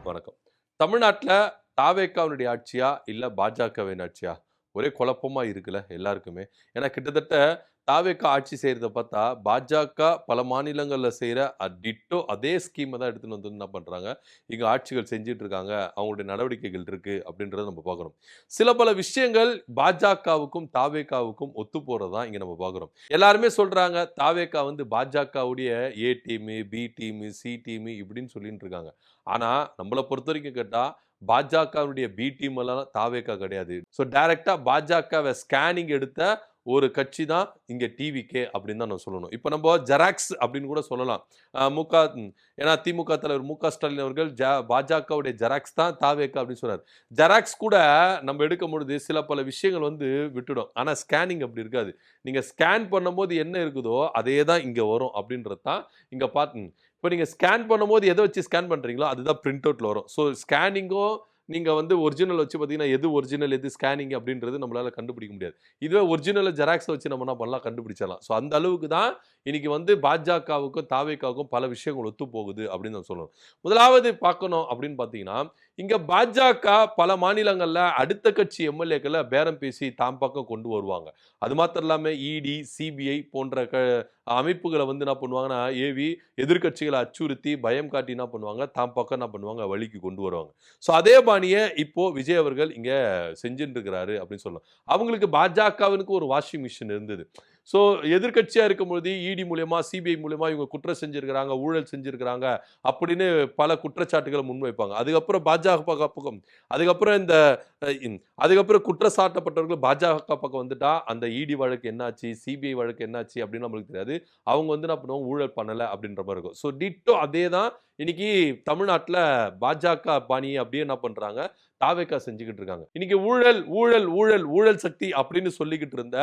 வணக்கம். தமிழ்நாட்டில் தாவேக்காவினுடைய ஆட்சியா இல்லை பாஜகவின் ஆட்சியா? ஒரே குழப்பமா இருக்குல்ல எல்லாருக்குமே. ஏன்னா கிட்டத்தட்ட தாவேக்கா ஆட்சி செய்கிறத பார்த்தா பாஜக பல மாநிலங்களில் செய்கிற டிட்டோ அதே ஸ்கீமை தான் எடுத்துன்னு வந்து என்ன பண்ணுறாங்க, இங்கே ஆட்சிகள் செஞ்சுட்டு இருக்காங்க, அவங்களுடைய நடவடிக்கைகள் இருக்குது அப்படின்றத நம்ம பார்க்குறோம். சில பல விஷயங்கள் பாஜகவுக்கும் தாவேக்காவுக்கும் ஒத்து போகிறது தான் இங்கே நம்ம பார்க்குறோம். எல்லாருமே சொல்கிறாங்க தாவேக்கா வந்து பாஜகவுடைய A team, B team, C team இப்படின்னு சொல்லிட்டு இருக்காங்க. ஆனால் நம்மளை பொறுத்த வரைக்கும் கேட்டால் பாஜகவுடைய பி டீம் எல்லாம் தாவேக்கா கிடையாது. ஸோ டைரக்டா பாஜகவை ஸ்கேனிங் எடுத்த ஒரு கட்சி தான் இங்க டிவிகே அப்படின்னு தான் நான் சொல்லணும். இப்போ நம்ம ஜெராக்ஸ் அப்படின்னு கூட சொல்லலாம். ஏன்னா திமுக தலைவர் மு க ஸ்டாலின் அவர்கள் பாஜகவுடைய ஜெராக்ஸ் தான் தாவேக்கா அப்படின்னு சொன்னார். ஜெராக்ஸ் கூட நம்ம எடுக்கும் பொழுது சில பல விஷயங்கள் வந்து விட்டுடும். ஆனால் ஸ்கேனிங் அப்படி இருக்காது. நீங்க ஸ்கேன் பண்ணும்போது என்ன இருக்குதோ அதே தான் இங்க வரும் அப்படின்றது தான் இங்க இப்போ நீங்க ஸ்கேன் பண்ணும்போது எதை வச்சு ஸ்கேன் பண்றீங்களோ அதுதான் பிரிண்ட் அவுட்ல வரும். ஸோ ஸ்கேனிங்கும் நீங்க வந்து ஒரிஜினல் வச்சு பார்த்தீங்கன்னா எது ஒரிஜினல் எது ஸ்கேனிங் அப்படின்றது நம்மளால கண்டுபிடிக்க முடியாது. இதுவே ஒரிஜினல் ஜெராக்ஸ் வச்சு நம்ம என்ன பண்ணலாம், கண்டுபிடிச்சிடலாம். ஸோ அந்த அளவுக்கு தான் இன்னைக்கு வந்து பாஜகவுக்கும் தாவேக்காவுக்கும் பல விஷயங்கள் ஒத்து போகுது அப்படின்னு நான் சொல்லணும். முதலாவது பார்க்கணும் அப்படின்னு பார்த்தீங்கன்னா, இங்க பாஜக பல மாநிலங்கள்ல அடுத்த கட்சி எம்எல்ஏக்களை பேரம் பேசி தாம் பக்கம் கொண்டு வருவாங்க. அது மாத்திரம் இல்லாம இடி, சிபிஐ போன்ற அமைப்புகளை வந்து என்ன பண்ணுவாங்கன்னா ஏவி எதிர்கட்சிகளை அச்சுறுத்தி பயம் காட்டி என்ன பண்ணுவாங்க, தாம் பக்கம் என்ன பண்ணுவாங்க, வழிக்கு கொண்டு வருவாங்க. ஸோ அதே பாணியை இப்போ விஜய் அவர்கள் இங்க செஞ்சுட்டு இருக்கிறாரு அப்படின்னு சொல்லலாம். அவங்களுக்கு பாஜகவினுக்கு ஒரு வாஷிங் மிஷின் இருந்தது. ஸோ எதிர்கட்சியா இருக்கும்போது இடி மூலியமா, சிபிஐ மூலியமா இவங்க குற்றம் செஞ்சிருக்கிறாங்க, ஊழல் செஞ்சிருக்கிறாங்க அப்படின்னு பல குற்றச்சாட்டுகளை முன்வைப்பாங்க. அதுக்கப்புறம் பாஜக பக்கம் அதுக்கப்புறம் இந்த அதுக்கப்புறம் குற்றம் சாட்டப்பட்டவர்கள் பாஜக பக்கம் வந்துட்டா அந்த இடி வழக்கு என்னாச்சு, சிபிஐ வழக்கு என்னாச்சு அப்படின்னு நம்மளுக்கு தெரியாது. அவங்க வந்து என்ன பண்ணுவாங்க, ஊழல் பண்ணலை அப்படின்ற மாதிரி இருக்கும். ஸோ டிட்டோ அதே தான் இன்னைக்கு தமிழ்நாட்டில் பாஜக பாணி அப்படியே என்ன பண்றாங்க, தாவேக்கா செஞ்சுக்கிட்டு இருக்காங்க. இன்னைக்கு ஊழல் ஊழல் ஊழல் ஊழல் சக்தி அப்படின்னு சொல்லிக்கிட்டு இருந்த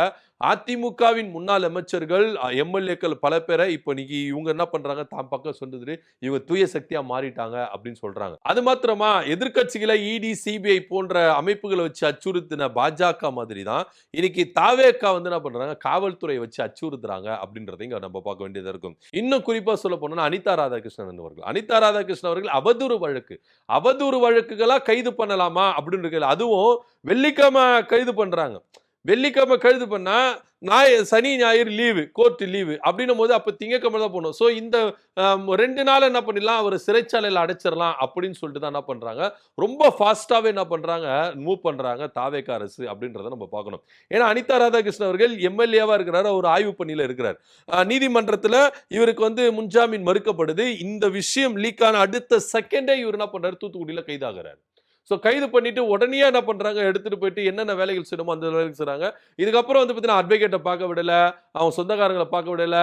அதிமுகவின் முன்னாள் அமைச்சர்கள், எம்எல்ஏக்கள் பல பேரை இப்போ இன்னைக்கு இவங்க என்ன பண்றாங்க, தாம் பக்கம் சொன்னது இவங்க தூய சக்தியா மாறிட்டாங்க அப்படின்னு சொல்றாங்க. அது மாத்திரமா எதிர்கட்சிகளை இடி, சிபிஐ போன்ற அமைப்புகளை வச்சு அச்சுறுத்தின பாஜக மாதிரி தான் இன்னைக்கு தாவேக்கா வந்து என்ன பண்றாங்க, காவல்துறை வச்சு அச்சுறுத்துறாங்க அப்படின்றதை இங்க நம்ம பார்க்க வேண்டியதா இருக்கும். இன்னும் குறிப்பா சொல்ல போனா அனிதா ராதாகிருஷ்ணன் அவர்கள், அனிதா ராதாகிருஷ்ணன் அவர்கள் அவதூறு வழக்குகளா கைது பண்ணலாமா அப்படின்னு இருக்கு. அதுவும் வெள்ளிக்கிழமை கைது பண்றாங்க. வெள்ளிக்கிழமை கைது பண்ணா சனி ஞாயிறு லீவு, கோர்ட் லீவு அப்படின்னும் போது அப்ப திங்கக்கிழமை தான் போகணும். ஸோ இந்த 2 நாள் என்ன பண்ணிடலாம், அவர் சிறைச்சாலையில் அடைச்சிடலாம் அப்படின்னு சொல்லிட்டு தான் என்ன பண்றாங்க, ரொம்ப ஃபாஸ்டாவே என்ன பண்றாங்க, மூவ் பண்றாங்க தாவேக்கா அரசு அப்படின்றத நம்ம பார்க்கணும். ஏன்னா அனிதா ராதாகிருஷ்ணன் அவர்கள் எம்எல்ஏவா இருக்கிறார், ஒரு ஆய்வு பணியில இருக்கிறார். நீதிமன்றத்தில் இவருக்கு வந்து முன்ஜாமீன் மறுக்கப்படுது. இந்த விஷயம் லீக் ஆன அடுத்த செகண்டே இவர் என்ன பண்றாரு, தூத்துக்குடியில கைதாகிறார். ஸோ கைது பண்ணிட்டு உடனே என்ன பண்றாங்க, எடுத்துட்டு போயிட்டு என்னென்ன வேலைகள் செய்யணுமோ அந்த வேலைகள் செய்றாங்க. இதுக்கப்புறம் வந்து பார்த்தீங்கன்னா அட்வொகேட்டை பார்க்க விடல, அவங்க சொந்தக்காரங்களை பார்க்க விடல,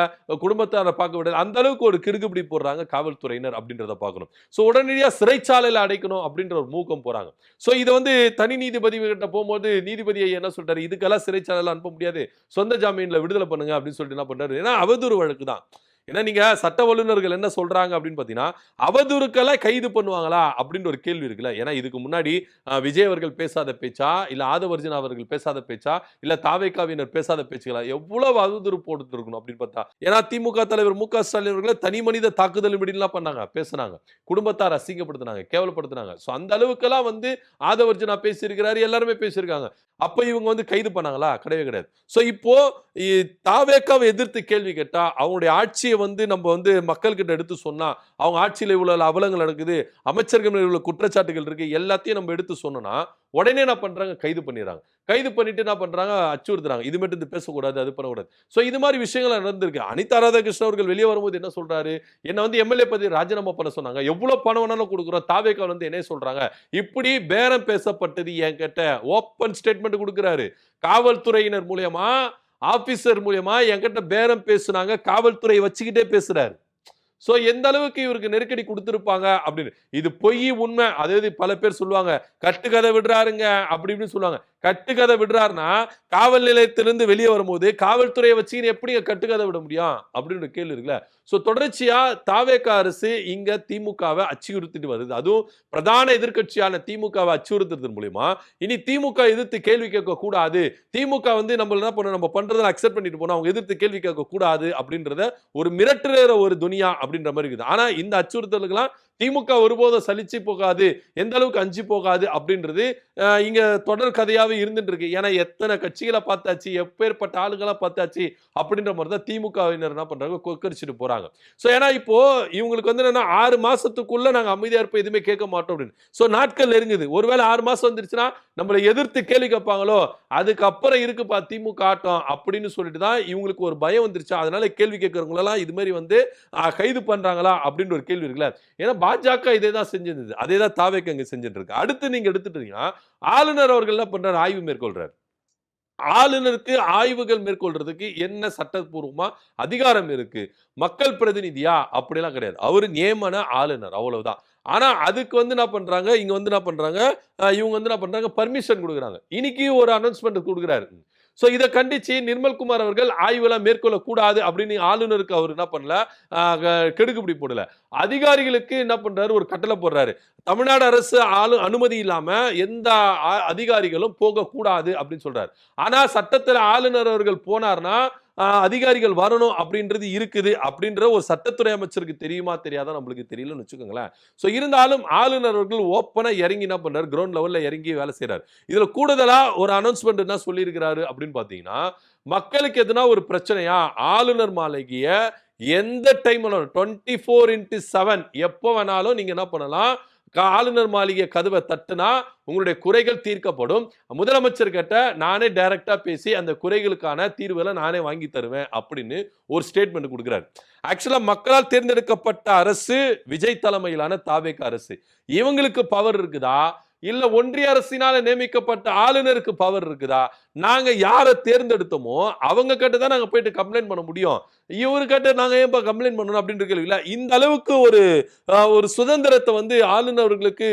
குடும்பத்தாரை பார்க்க விடல, அந்த அளவுக்கு ஒரு கிறுக்குப்பிடி போடுறாங்க காவல்துறையினர் அப்படின்றத பார்க்கணும். ஸோ உடனடியாக சிறைச்சாலையில் அடைக்கணும் அப்படின்ற ஒரு மூக்கம் போறாங்க. ஸோ இதை வந்து தனி நீதிபதி கிட்ட போகும்போது நீதிபதியை என்ன சொல்றாரு, இதுக்கெல்லாம் சிறைச்சாலையில் அனுப்ப முடியாது, சொந்த ஜாமீன்ல விடுதலை பண்ணுங்க அப்படின்னு சொல்லிட்டு என்ன பண்றாரு. ஏன்னா அவதூறு வழக்கு தான். ஏன்னா நீங்க சட்ட வல்லுநர்கள் என்ன சொல்றாங்க அப்படின்னு பாத்தீங்கன்னா, அவதூறுக்கெல்லாம் கைது பண்ணுவாங்களா அப்படின்னு ஒரு கேள்வி இருக்குல்ல. ஏன்னா இதுக்கு முன்னாடி விஜய் அவர்கள் பேசாத பேச்சா, இல்ல ஆதவர்ஜுனா அவர்கள் பேசாத பேச்சா, இல்ல தாவேக்காவினர் பேசாத பேச்சுகளா, எவ்வளவு அவதூறு போட்டு இருக்கணும் அப்படின்னு பார்த்தா. ஏன்னா திமுக தலைவர் மு க ஸ்டாலின் அவர்களை தனி மனித தாக்குதல் இப்படிலாம் பண்ணாங்க, பேசினாங்க, குடும்பத்தார் அசிங்கப்படுத்தினாங்க, கேவலப்படுத்தினாங்க. ஸோ அந்த அளவுக்கெல்லாம் வந்து ஆதவர்ஜுனா பேசியிருக்கிறாரு, எல்லாருமே பேசியிருக்காங்க. அப்ப இவங்க வந்து கைது பண்ணாங்களா? கிடையவே கிடையாது. ஸோ இப்போ தாவேக்காவை எதிர்த்து கேள்வி கேட்டா, அவங்களுடைய ஆட்சியை வந்து நம்ம வந்து மக்கள்கிட்ட எடுத்து சொன்னா, அவங்க ஆட்சியில் இவ்வளவு அவலங்கள் நடக்குது, அமைச்சர்கள் இவ்வளவு குற்றச்சாட்டுகள் இருக்கு, எல்லாத்தையும் நம்ம எடுத்து சொன்னோம்னா உடனே என்ன பண்றாங்க, கைது பண்ணிடுறாங்க. கைது பண்ணிட்டு என்ன பண்றாங்க, அச்சுறுத்துறாங்க. இது மட்டும் இது பேசக்கூடாது, அது பண்ணக்கூடாது. ஸோ இது மாதிரி விஷயங்கள் நடந்திருக்கு. அனிதா ராதாகிருஷ்ணன் அவர்கள் வெளியே வரும்போது என்ன சொல்றாரு, என்ன வந்து எம்எல்ஏ பதவி ராஜினாமா பண்ண சொன்னாங்க, எவ்வளவு பணம் வேணாலும் கொடுக்குறோம், தாவேக்கா வந்து என்ன சொல்றாங்க, இப்படி பேரம் பேசப்பட்டது என்கிட்ட ஓப்பன் ஸ்டேட்மெண்ட் கொடுக்கிறாரு. காவல்துறையினர் மூலியமா, ஆபீசர் மூலியமா என்கிட்ட பேரம் பேசுனாங்க, காவல்துறை வச்சுக்கிட்டே பேசுறாரு. சோ எந்த அளவுக்கு இவருக்கு நெருக்கடி கொடுத்திருப்பாங்க அப்படின்னு. இது பொய் உண்மை. அதாவது பல பேர் சொல்லுவாங்க கட்டுக்கதை விடுறாருங்க அப்படி இப்படின்னு சொல்லுவாங்க. கட்டுக்கதை விடுறாருன்னா காவல் நிலையத்திலிருந்து வெளியே வரும்போது காவல்துறையை வச்சு எப்படி கட்டுக்கதை விட முடியும் அப்படின்னு கேள்வி இருக்குல்ல. சோ தொடர்ச்சியா தாவேகா அரசு இங்க திமுகவை அச்சுறுத்திட்டு வருது. அதுவும் பிரதான எதிர்க்கட்சியான திமுகவை அச்சுறுத்துறது மூலியமா இனி திமுக எதிர்த்து கேள்வி கேட்க கூடாது. திமுக வந்து நம்ம என்ன பண்ணணும், நம்ம பண்றதை அக்செப்ட் பண்ணிட்டு போனோம், அவங்க எதிர்த்து கேள்வி கேட்க கூடாது அப்படின்றத ஒரு மிரட்டுற ஒரு துனியா அப்படின்ற மாதிரி இருக்குது. ஆனா இந்த அச்சுறுத்தலுக்கெல்லாம் திமுக ஒருபோதும் சலிச்சு போகாது, எந்த அளவுக்கு அஞ்சு போகாது அப்படின்றது இங்க தொடர் கதையாவே இருந்துட்டு இருக்கு. ஏன்னா எத்தனை கட்சிகளை பார்த்தாச்சு, எப்பேற்பட்ட ஆளுகளா பார்த்தாச்சு அப்படின்ற மாதிரி தான் திமுகவினர் என்ன பண்றாங்க, கொக்கரிச்சிட்டு போறாங்க. சோ ஏன்னா இப்போ இவங்களுக்கு வந்து என்னன்னா 6 மாசத்துக்குள்ள நாங்க அமைதியா இருப்போம், எதுவுமே கேட்க மாட்டோம் அப்படின்னு. சோ நாட்கள் நெருங்குது. ஒருவேளை 6 மாசம் வந்துருச்சுன்னா நம்மளை எதிர்த்து கேள்வி கேட்பாங்களோ, அதுக்கப்புறம் இருக்குப்பா திமுக ஆட்டம் அப்படின்னு சொல்லிட்டு தான் இவங்களுக்கு ஒரு பயம் வந்துருச்சு. அதனால கேள்வி கேட்கறவங்க எல்லாம் இது மாதிரி வந்து கைது பண்றாங்களா அப்படின்னு ஒரு கேள்வி இருக்குல்ல. ஏன்னா பாஜக இதே தான் செஞ்சிருந்தது, அதே தான் தாவேக்கா இங்க செஞ்சுட்டு இருக்கு. அடுத்து நீங்க எடுத்துட்டீங்கன்னா ஆளுநர் அவர்கள் என்ன பண்றாரு, ஆய்வு மேற்கொள்றாரு. ஆளுநருக்கு ஆய்வுகள் மேற்கொள்றதுக்கு என்ன சட்டப்பூர்வமா அதிகாரம் இருக்கு? மக்கள் பிரதிநிதியா அப்படிலாம் கிடையாது. அவரு நியமன ஆளுநர் அவ்வளவுதான். ஆனா அதுக்கு வந்து என்ன பண்றாங்க, இங்க வந்து என்ன பண்றாங்க, இவங்க வந்து என்ன பண்றாங்க, பர்மிஷன் குடுக்குறாங்க. இன்னைக்கு ஒரு அனௌன்ஸ்மென்ட் குடுக்குறாரு. சோ இத கண்டிச்சு நிர்மல்குமார் அவர்கள் ஆய்வெல்லாம் மேற்கொள்ள கூடாது அப்படின்னு ஆளுநருக்கு அவர் என்ன பண்ணல, கெடுக்குப்பிடி போடல. அதிகாரிகளுக்கு என்ன பண்றாரு, ஒரு கட்டளை போடுறாரு. தமிழ்நாடு அரசு அனுமதி இல்லாம எந்த அதிகாரிகளும் போகக்கூடாது அப்படின்னு சொல்றாரு. ஆனா சட்டத்துல ஆளுநர் அவர்கள் போனார்னா அதிகாரிகள் வரணும் அப்படின்றது இருக்குது அப்படின்ற ஒரு சட்டத்துறை அமைச்சருக்கு தெரியுமா தெரியாதா நம்மளுக்கு தெரியலன்னு வச்சுக்கோங்களேன். சோ இருந்தாலும் ஆளுநர் அவர்கள் ஓப்பனா இறங்கி என்ன பண்றாரு, கிரவுண்ட் லெவல்ல இறங்கி வேலை செய்யறாரு. இதுல கூடுதலா ஒரு அனௌன்ஸ்மெண்ட் என்ன சொல்லியிருக்கிறாரு அப்படின்னு பாத்தீங்கன்னா, மக்களுக்கு எதுனா ஒரு பிரச்சனையா ஆளுநர் மாளிகைய எந்த டைம் 24x7 எப்போ வேணாலும் நீங்க என்ன பண்ணலாம், ஆளுநர் மாளிகை கதவை தட்டுனா உங்களுடைய குறைகள் தீர்க்கப்படும். முதலமைச்சர் கிட்ட நானே டைரக்டா பேசி அந்த குறைகளுக்கான தீர்வுகளை நானே வாங்கி தருவேன் அப்படின்னு ஒரு ஸ்டேட்மெண்ட் கொடுக்கிறார். ஆக்சுவலா மக்களால் தேர்ந்தெடுக்கப்பட்ட அரசு விஜய் தலைமையிலான தாவேகா அரசு. இவங்களுக்கு பவர் இருக்குதா, இல்ல ஒன்றிய அரசினால நியமிக்கப்பட்ட ஆளுநருக்கு பவர் இருக்குதா? நாங்க யாரை தேர்ந்தெடுத்தோமோ அவங்க கிட்ட தான் நாங்க போயிட்டு கம்ப்ளைண்ட் பண்ண முடியும். இவரு கிட்ட நாங்க ஏன்பா கம்ப்ளைண்ட் பண்ணணும் அப்படின்ற கேள்வி இல்ல. இந்த அளவுக்கு ஒரு சுதந்திரத்தை வந்து ஆளுநர்களுக்கு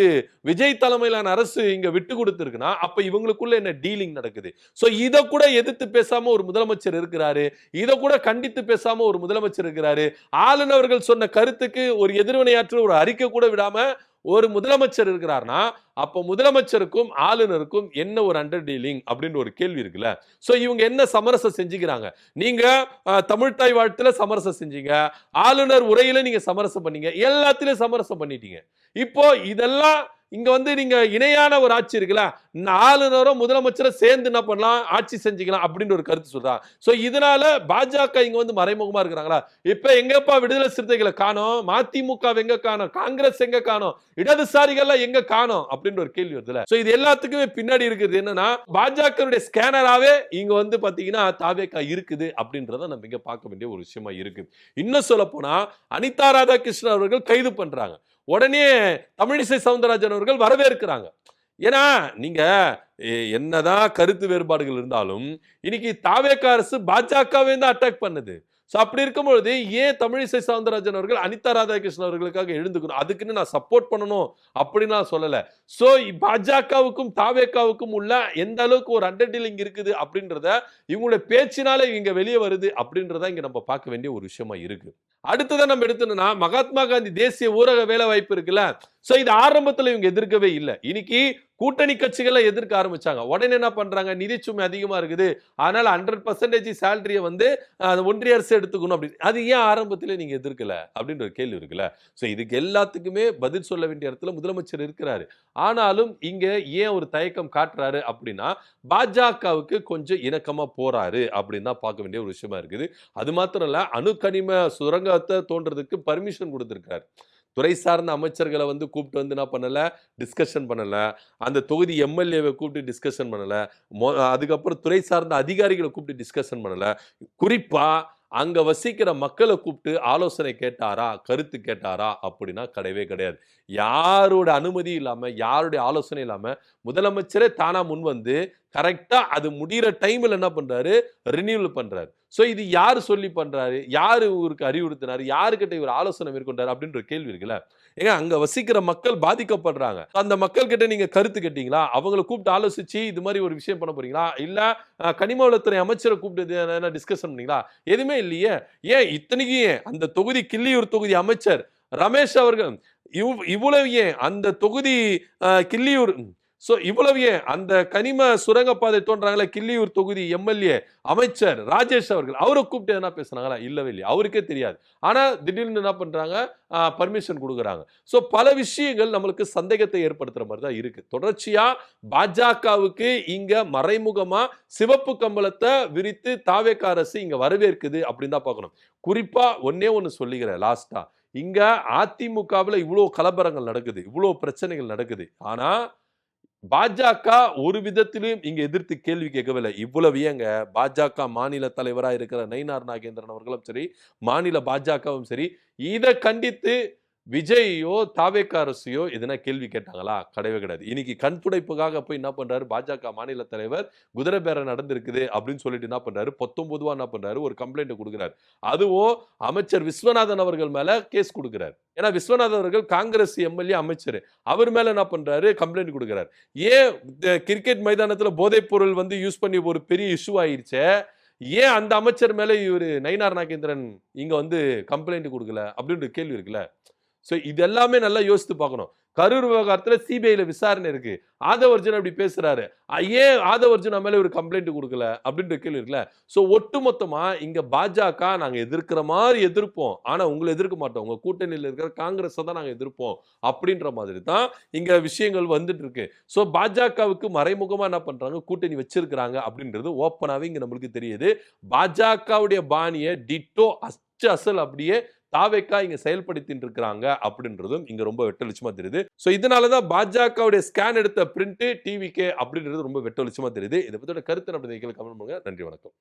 விஜய் தலைமையிலான அரசு இங்க விட்டு கொடுத்திருக்குன்னா அப்ப இவங்களுக்குள்ள என்ன டீலிங் நடக்குது? சோ இத கூட எதிர்த்து பேசாம ஒரு முதலமைச்சர் இருக்கிறாரு. இத கூட கண்டித்து பேசாம ஒரு முதலமைச்சர் இருக்கிறாரு. ஆளுநர்கள் சொன்ன கருத்துக்கு ஒரு எதிர்வினையாற்ற ஒரு அறிக்கை கூட விடாம ஒரு முதலமைச்சர் இருக்கிறார்னா அப்ப முதலமைச்சருக்கும் ஆளுநருக்கும் என்ன ஒரு அண்டர் டீலிங் அப்படின்னு ஒரு கேள்வி இருக்குல்ல. சோ இவங்க என்ன சமரசம் செஞ்சுக்கிறாங்க? நீங்க தமிழ்தாய் வாழ்த்துல சமரசம் செஞ்சீங்க, ஆளுநர் உரையில நீங்க சமரசம் பண்ணீங்க, எல்லாத்திலும் சமரசம் பண்ணிட்டீங்க. இப்போ இதெல்லாம் இங்க வந்து நீங்க இணையான ஒரு ஆட்சி இருக்குல்ல, ஆளுநரும் முதலமைச்சரும் சேர்ந்து என்ன பண்ணலாம், ஆட்சி செஞ்சுக்கலாம் அப்படின்னு ஒரு கருத்து சொல்றாங்க. சோ இதனால பாஜக இங்க வந்து மறைமுகமா இருக்கிறாங்களா? இப்ப எங்கப்பா விடுதலை சிறுத்தைகளை காணோம், மதிமுக எங்க காணோம், காங்கிரஸ் எங்க காணோம், இடதுசாரிகள் எங்க காணோம் அப்படின்ற ஒரு கேள்வி வருதுல. சோ இது எல்லாத்துக்குமே பின்னாடி இருக்கிறது என்னன்னா பாஜக ஸ்கேனராவே இங்க வந்து பாத்தீங்கன்னா தாவேகா இருக்குது அப்படின்றத நம்ம இங்க பார்க்க வேண்டிய ஒரு விஷயமா இருக்கு. இன்னும் சொல்ல போனா அனிதா ராதாகிருஷ்ணன் அவர்கள் கைது பண்றாங்க. உடனே தமிழிசை சவுந்தரராஜன் அவர்கள் வரவேற்கிறாங்க. ஏன்னா நீங்க என்னதான் கருத்து வேறுபாடுகள் இருந்தாலும் இன்னைக்கு தாவேகா அரசு பாஜகவே தான் அட்டாக் பண்ணுது. சோ அப்படி இருக்கும்பொழுது ஏன் தமிழிசை சவுந்தரராஜன் அவர்கள் அனிதா ராதாகிருஷ்ணன் அவர்களுக்காக எழுந்துக்கணும், அதுக்குன்னு நான் சப்போர்ட் பண்ணணும் அப்படின்னு நான் சொல்லல. சோ பாஜகவுக்கும் தாவேகாவுக்கும் உள்ள எந்த அளவுக்கு ஒரு அண்டர்டீலிங் இருக்குது அப்படின்றத இவங்களுடைய பேச்சினால இங்க வெளியே வருது அப்படின்றத இங்க நம்ம பார்க்க வேண்டிய ஒரு விஷயமா இருக்கு. அடுத்ததான் நம்ம எடுத்தோம்னா மகாத்மா காந்தி தேசிய ஊரக வேலை வாய்ப்பு இருக்குல்ல. சோ இது ஆரம்பத்துல இவங்க எதிர்க்கவே இல்லை. இன்னைக்கு கூட்டணி கட்சிகளை எதிர்க்க ஆரம்பிச்சாங்க. உடனே என்ன பண்றாங்க, நிதிச்சுமை அதிகமா இருக்குது, அதனால 100% சேலரியை வந்து ஒன்றிய அரசு எடுத்துக்கணும் அப்படின்னு. அது ஏன் ஆரம்பத்திலே நீங்க எதிர்க்கல அப்படின்ற ஒரு கேள்வி இருக்குல்ல. சோ இதுக்கு எல்லாத்துக்குமே பதில் சொல்ல வேண்டிய இடத்துல முதலமைச்சர் இருக்கிறாரு. ஆனாலும் இங்க ஏன் ஒரு தயக்கம் காட்டுறாரு அப்படின்னா பாஜகவுக்கு கொஞ்சம் இணக்கமா போறாரு அப்படின்னு தான் பார்க்க வேண்டிய ஒரு விஷயமா இருக்குது. அது மாத்திரம் இல்ல, அணுக்கனிம சுரங்கத்தை தோன்றதுக்கு பர்மிஷன் கொடுத்திருக்காரு. துறை சார்ந்த அமைச்சர்களை வந்து கூப்பிட்டு வந்து என்ன பண்ணல, டிஸ்கஷன் பண்ணல. அந்த தொகுதி எம்எல்ஏவை கூப்பிட்டு டிஸ்கஷன் பண்ணல. அதுக்கப்புறம் துறை சார்ந்த அதிகாரிகளை கூப்பிட்டு டிஸ்கஷன் பண்ணல. குறிப்பா அங்க வசிக்கிற மக்களை கூப்பிட்டு ஆலோசனை கேட்டாரா, கருத்து கேட்டாரா அப்படின்னா கிடையவே கிடையாது. யாரோட அனுமதி இல்லாம, யாருடைய ஆலோசனை இல்லாம முதலமைச்சரே தானா முன் வந்து கரெக்டா அது முடிகிற டைம்ல என்ன பண்றாரு, ரினியூவல் பண்றாரு. சோ இது யாரு சொல்லி பண்றாரு? யாரு இவருக்கு அறிவுறுத்தினாரு? யாருகிட்ட இவர் ஆலோசனை மேற்கொண்டாரு? அப்படின்ற கேள்வி இருக்குல்ல. ஏங்க அங்க வசிக்கிற மக்கள் பாதிக்கப்படுறாங்க. அந்த மக்கள் கிட்ட நீங்க கருத்து கேட்டீங்களா? அவங்கள கூப்பிட்டு ஆலோசிச்சு இது மாரி ஒரு விஷயம் பண்ண போறீங்களா? இல்ல கனிம வளத்துறை அமைச்சர கூப்பிட்டு எதனா டிஸ்கஷன் பண்ணீங்களா? எதுவுமே இல்லையே. ஏன் இத்தனைக்கும் ஏன் அந்த தொகுதி கிள்ளியூர் தொகுதி அமைச்சர் ரமேஷ் அவர்கள் இவ்வளவு ஏன் அந்த தொகுதி கிள்ளியூர் இவ்வளவு ஏன் அந்த கனிம சுரங்கப்பாதை தோன்றாங்களே கிள்ளியூர் தொகுதி எம்எல்ஏ அமைச்சர் ராஜேஷ் அவர்கள் அவரை கூப்பிட்டு என்ன பேசுனாங்களா? இல்லவே இல்லையா. அவருக்கே தெரியாது. ஆனா திடீர்னு என்ன பண்றாங்க? பர்மிஷன் கொடுக்குறாங்க. சோ பல விஷயங்கள் நம்மளுக்கு சந்தேகத்தை ஏற்படுத்துற மாதிரி தான் இருக்கு. தொடர்ச்சியா பாஜகவுக்கு இங்க மறைமுகமா சிவப்பு கம்பளத்தை விரித்து தாவேகா அரசு இங்க வரவேற்குது அப்படின்னு தான் பார்க்கணும். குறிப்பா ஒன்னே ஒன்னு சொல்லிக்கிறேன் லாஸ்டா. இங்க அதிமுகவுல இவ்வளவு கலவரங்கள் நடக்குது, இவ்வளவு பிரச்சனைகள் நடக்குது. ஆனா பாஜக ஒரு விதத்திலும் இங்க எதிர்த்து கேள்வி கேட்கவில்லை. இவ்வளவு ஏங்க பாஜக மாநில தலைவரா இருக்கிற நயினார் நாகேந்திரன் அவர்களும் சரி, மாநில பாஜகவும் சரி, இத கண்டித்து விஜய்யோ, தாவேகா அரசையோ எதனா கேள்வி கேட்டாங்களா? கிடையவே கிடையாது. இன்னைக்கு கண் துடைப்புக்காக போய் என்ன பண்றாரு? பாஜக மாநில தலைவர் குதிரை பேரம் நடந்திருக்குது அப்படின்னு சொல்லிட்டு என்ன பண்றாரு? 19 என்ன பண்றாரு? ஒரு கம்ப்ளைண்ட் குடுக்குறாரு. அதுவும் அமைச்சர் விஸ்வநாதன் அவர்கள் மேல கேஸ் குடுக்குறாரு. ஏன்னா விஸ்வநாதன் அவர்கள் காங்கிரஸ் எம்எல்ஏ அமைச்சர். அவர் மேல என்ன பண்றாரு? கம்ப்ளைண்ட் குடுக்குறாரு. ஏன் கிரிக்கெட் மைதானத்துல போதைப் பொருள் யூஸ் பண்ணி ஒரு பெரிய இஷ்யூ ஆயிருச்சே. ஏன் அந்த அமைச்சர் மேல இவரு நயினார் நாகேந்திரன் இங்க கம்ப்ளைண்ட் குடுக்கல? அப்படின்ற கேள்வி இருக்குல்ல. சோ இது எல்லாமே நல்லா யோசித்து பார்க்கணும். கரூர் விவகாரத்துல சிபிஐல விசாரணை இருக்கு. ஆதவர்ஜுன் அப்படி பேசுறாரு. ஏன் ஆதவர்ஜுன் மேல ஒரு கம்ப்ளைண்ட் குடுக்கல? அப்படின்ற கேள்வி இருக்குல்ல. சோ ஒட்டுமொத்தமா இங்க பாஜக நாங்க எதிர்க்கிற மாதிரி எதிர்ப்போம். ஆனா உங்கள எதிர்க்க மாட்டோம். உங்க கூட்டணியில இருக்கிற காங்கிரஸ தான் நாங்க எதிர்ப்போம். அப்படின்ற மாதிரி தான் இங்க விஷயங்கள் வந்துட்டு இருக்கு. சோ பாஜகவுக்கு மறைமுகமா என்ன பண்றாங்க? கூட்டணி வச்சிருக்காங்க அப்படின்றது ஓப்பனாவே இங்க நம்மளுக்கு தெரியுது. பாஜகவுடைய பாணிய டிட்டோ அச்சு அசல் அப்படியே தாவேக்கா இங்க செயல்படுத்திட்டு இருக்காங்க அப்படின்றதும் இங்க ரொம்ப வெட்டலிச்சமா தெரியுது. சோ இதனால தான் பாஜகவுடைய ஸ்கேன் எடுத்த பிரிண்ட் டிவிகே அப்படின்றது ரொம்ப வெட்டலிச்சமா தெரியுது. இத பத்தின கருத்து நம்ம கமெண்ட் பண்ணுங்க. நன்றி வணக்கம்.